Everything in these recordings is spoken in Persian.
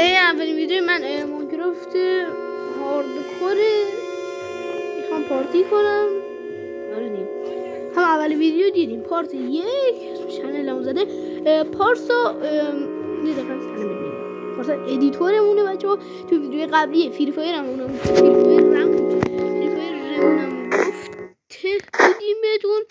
اولین ویدیو من ماینکرافت هاردکوره میخوام پارتی کنم. هم اول ویدیو دیدیم پارت 1 چنل هم زده پارسا پارسا ادیتورمونه بچه‌ها. تو ویدیو قبلی فری فایر رمونم گفته بودیم بهتون.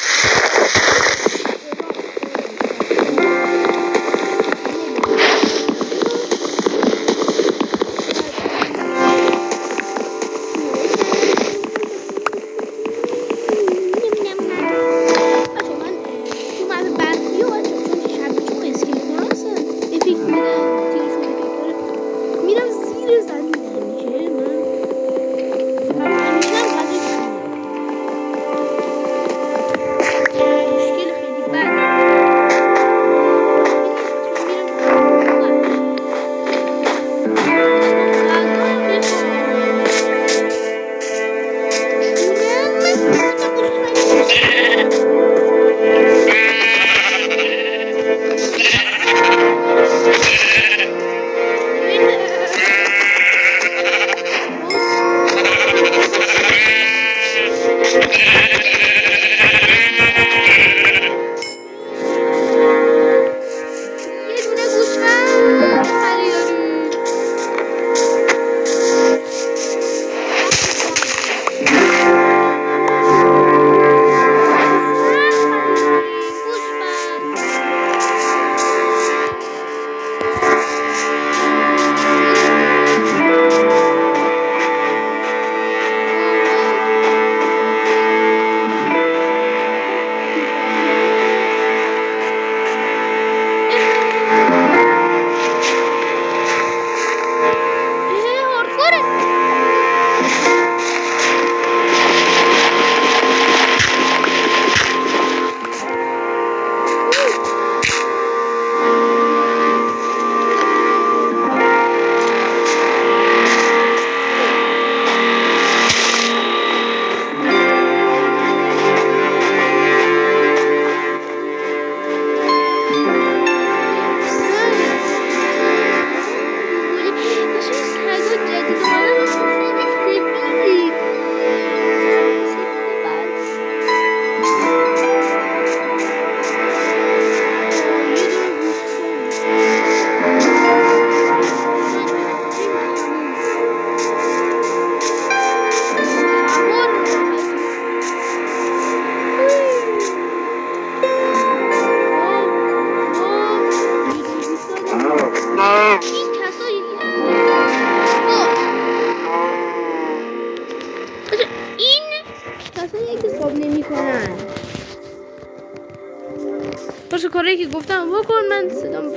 باشه کاری که گفتم بکن. من صدام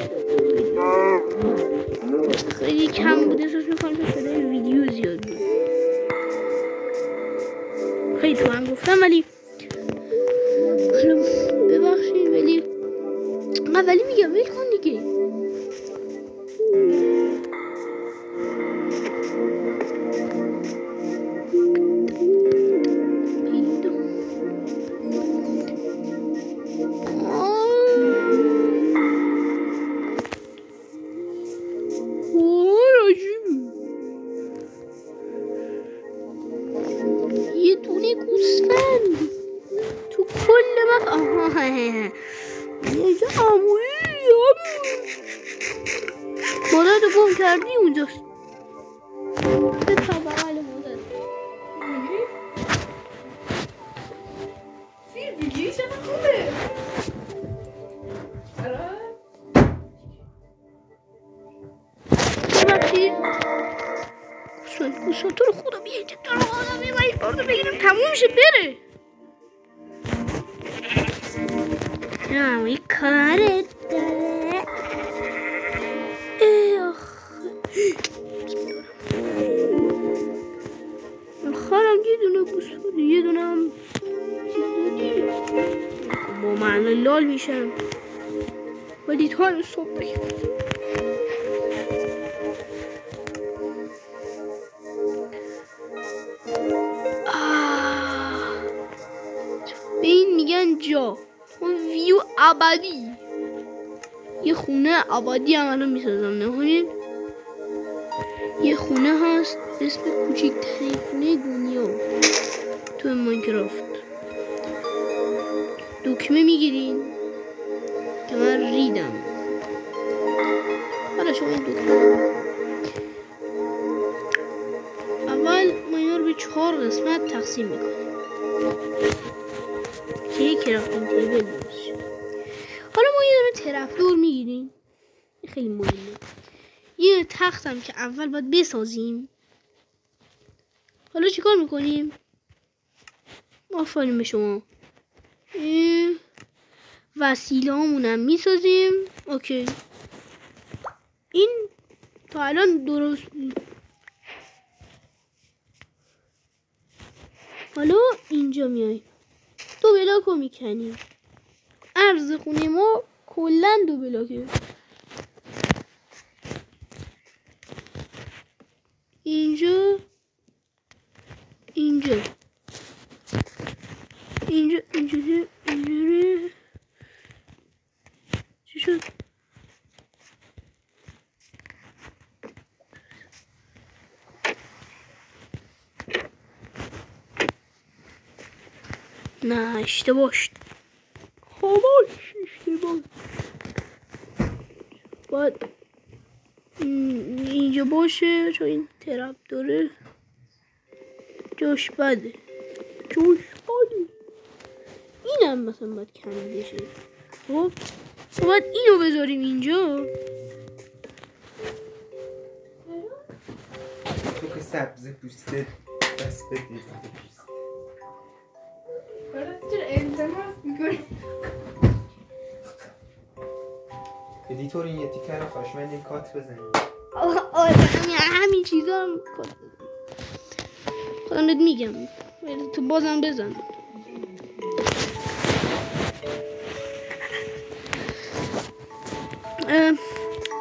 خیلی کم بوده، احساس میکنم که صدای ویدیو زیاد بود. خیلی تو هم گفتم ولی حالا ببخشید، ولی میگم ویل کن دیگه. مادر تو گم کردی اونجاست. به بغل مادر سیر بگی چقدر خوبه. ببخشید تو رو خدا بیا اینجا، تو رو خدا بیا من این باردو بگیرم تموم میشه بره. این کارت داره. خواهرم یه دونه گوش بوده، یه دونه هم با من لال میشم ولی تا رو صبح بگیم. به این میگن جا، اون ویو ابدی. یه خونه آبادی هم الان میسازم. نکنین یه خونه هست به اسم کوچکترین خونه دنیا تو ماینکرافت. دکمه میگیرین که من ریدم. حالا شما این دکمه اول ما اینا رو به 4 قسمت تقسیم میکنیم که یک کرافتینگ تیبل باشه. حالا ما یه دونه ترپدور میگیریم، خیلی مهمه. یه تخت هم که اول باید بسازیم. حالا چیکار میکنیم؟ آفرین به شما. وسیله هامونم میسازیم. اوکی این تا الان درست بود. حالا اینجا میایم 2 بلاک رو میکنیم. عرض خونه ما کلا 2 بلاکه. اینجا اینجا اینجا اینجا اینجا چی شد؟ نه اشتباه شد. اشتباه. باید اینجا باشه چون این ترپ داره جاش بده. اینم مثلا باید کم بشه. خب باید اینو بذاریم اینجا. تو که سبز پوسته دست بدید. چرا التماس میکنی؟ ادیتور این یه تیکر رو خواهشمند این کات بزنیم. همین چیزا هم کات بزنیم. خودم بهت میگم تو بازم بزن.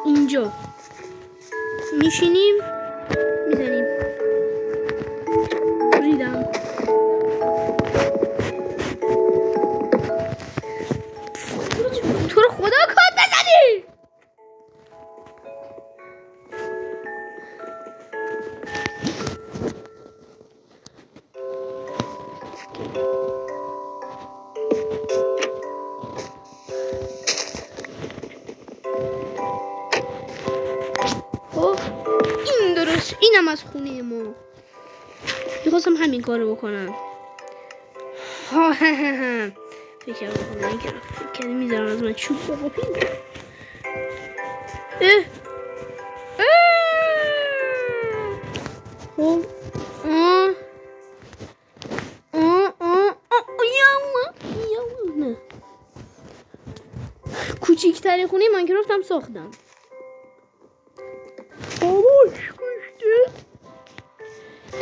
اینجا میشینیم میزنیم. ریدم. تو رو خدا کات بزنی. اینم از خونه ما. میخواستم همین کارو بکنم. فکر کنم میذارم از من چوب بقاپیم. نه کوچیکترین خونه ماینکرافت هم ساختم.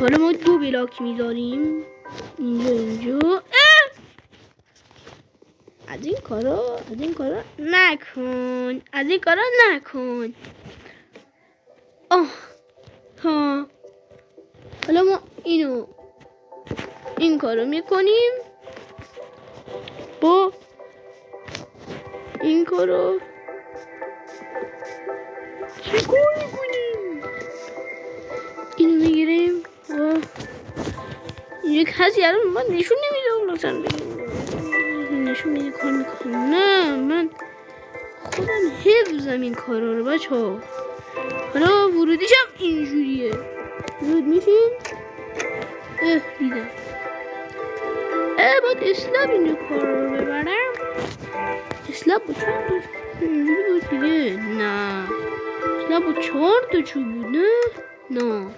حالا ما 2 بلاک میذاریم اینجا. از این کارا نکن. ها حالا ما این کارو میکنیم با این کارو چیکار میکنیم؟ اینو میگیریم. یک کسی الان من نشون نمیده مثلا نشون میده کار میکنه. نه من خودم حفظم این کارا رو بچه ها. حالا ورودیشم اینجوریه. ورود میشیم. دیدم باید اسلاب اینجا کار رو ببرم. اسلاب با 4 تا اینجوری بود دیگه. نه اسلاب با 4 تا چوب بود. نه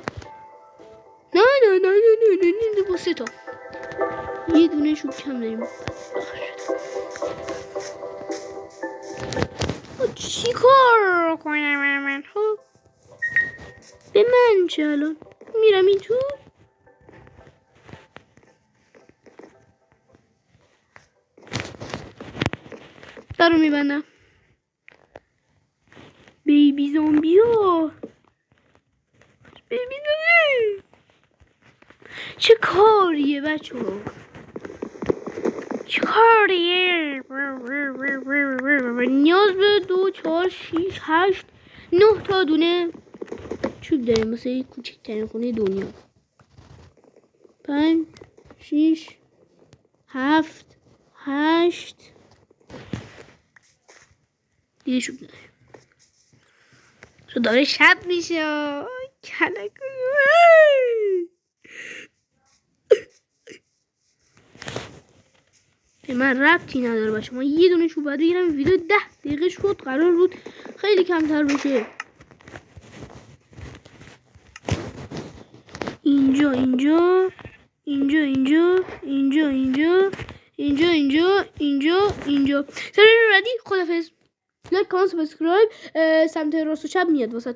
با 3 تا. یه دونه چوب کم داریم. چی کار کنم من؟ خب به من چه الان؟ میرم این تو. در رو میبندم. بیبی زامبی ها. چه کاریه بچه ها؟ چیکاریه؟ نیاز به 2 4 6 8 9 تا دونه چوب داریم واسه کوچکترین خونه دنیا. 5 6 7 8 دیگه چوب نداریم. داره شب میشه. کلک به من ربطی نداره باشه. ما یه دونه چوب باید بگیرم. ویدیو 10 دقیقه شد. قرار بود خیلی کمتر بشه. اینجا اینجا اینجا اینجا اینجا اینجا اینجا اینجا اینجا اینجا. سری ردی. خدافظ. لایک کامنت سابسکرایب. سمت راست و چپ میاد واسه